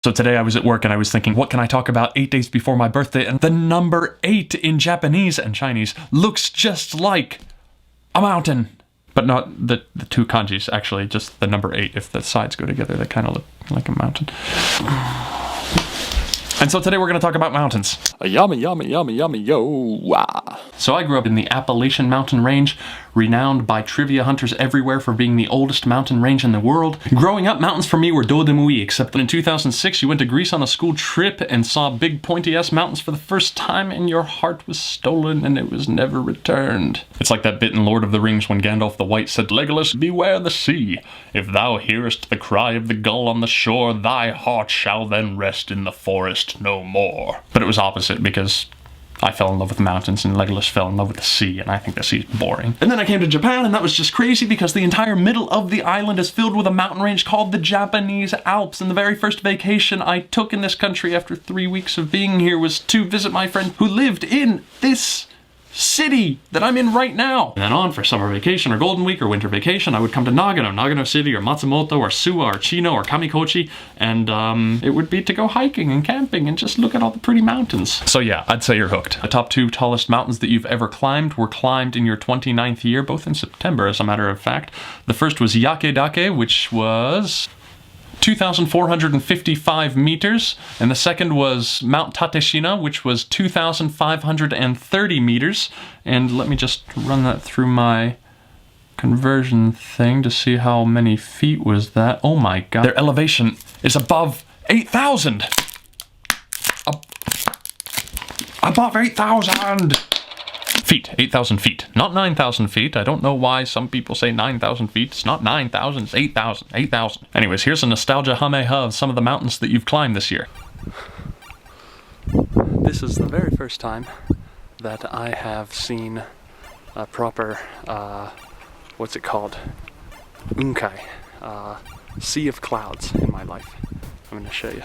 So today I was at work and I was thinking, what can I talk about 8 days before my birthday? And the number 8 in Japanese and Chinese looks just like a mountain. But not the two kanjis, actually, just the number 8. If the sides go together, they kind of look like a mountain. And so today we're going to talk about mountains. Yummy, yummy, yummy, yummy, yo. Wow. So I grew up in the Appalachian mountain range, renowned by trivia hunters everywhere for being the oldest mountain range in the world. Growing up, mountains for me were dodemui, except that in 2006 you went to Greece on a school trip and saw big pointy-ass mountains for the first time and your heart was stolen and it was never returned. It's like that bit in Lord of the Rings when Gandalf the White said, "Legolas, beware the sea. If thou hearest the cry of the gull on the shore, thy heart shall then rest in the forest no more." But it was opposite because I fell in love with the mountains and Legolas fell in love with the sea, and I think the sea is boring. And then I came to Japan and that was just crazy because the entire middle of the island is filled with a mountain range called the Japanese Alps. And the very first vacation I took in this country after 3 weeks of being here was to visit my friend who lived in this city that I'm in right now. And then on for summer vacation or golden week or winter vacation, I would come to Nagano City or Matsumoto or Suwa or Chino or Kamikochi, and it would be to go hiking and camping and just look at all the pretty mountains. So yeah, I'd say you're hooked. The top 2 tallest mountains that you've ever climbed were climbed in your 29th year, both in September as a matter of fact. The first was Yakedake, which was 2,455 meters, and the second was Mount Tateshina, which was 2,530 meters. And let me just run that through my conversion thing to see how many feet was that. Oh my god. Their elevation is above 8,000! Above 8,000! Feet, 8,000 feet, not 9,000 feet. I don't know why some people say 9,000 feet. It's not 9,000, it's 8,000, 8,000. Anyways, here's a nostalgia hameha of some of the mountains that you've climbed this year. This is the very first time that I have seen a proper, what's it called? Unkai, sea of clouds in my life. I'm gonna show you.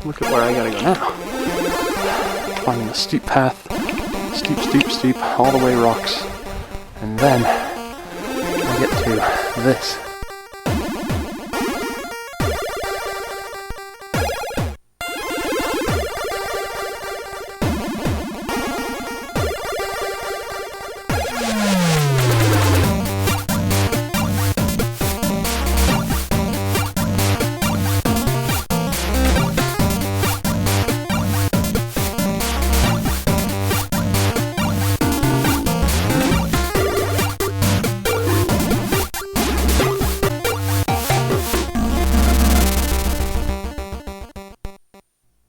Look at where I gotta go now. Climbing the steep path, steep, steep, steep, all the way rocks. And then I get to this.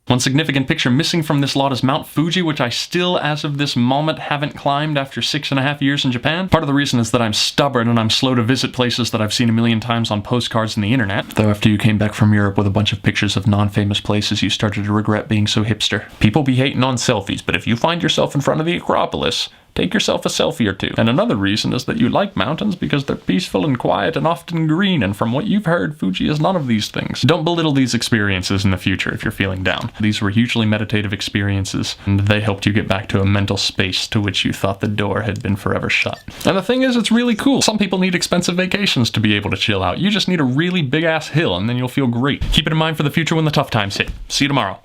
One significant picture missing from this lot is Mount Fuji, which I still, as of this moment, haven't climbed after 6.5 years in Japan. Part of the reason is that I'm stubborn and I'm slow to visit places that I've seen a million times on postcards and the internet. Though after you came back from Europe with a bunch of pictures of non-famous places, you started to regret being so hipster. People be hating on selfies, but if you find yourself in front of the Acropolis, take yourself a selfie or two. And another reason is that you like mountains because they're peaceful and quiet and often green, and from what you've heard, Fuji is none of these things. Don't belittle these experiences in the future if you're feeling down. These were hugely meditative experiences, and they helped you get back to a mental space to which you thought the door had been forever shut. And the thing is, it's really cool. Some people need expensive vacations to be able to chill out. You just need a really big-ass hill, and then you'll feel great. Keep it in mind for the future when the tough times hit. See you tomorrow.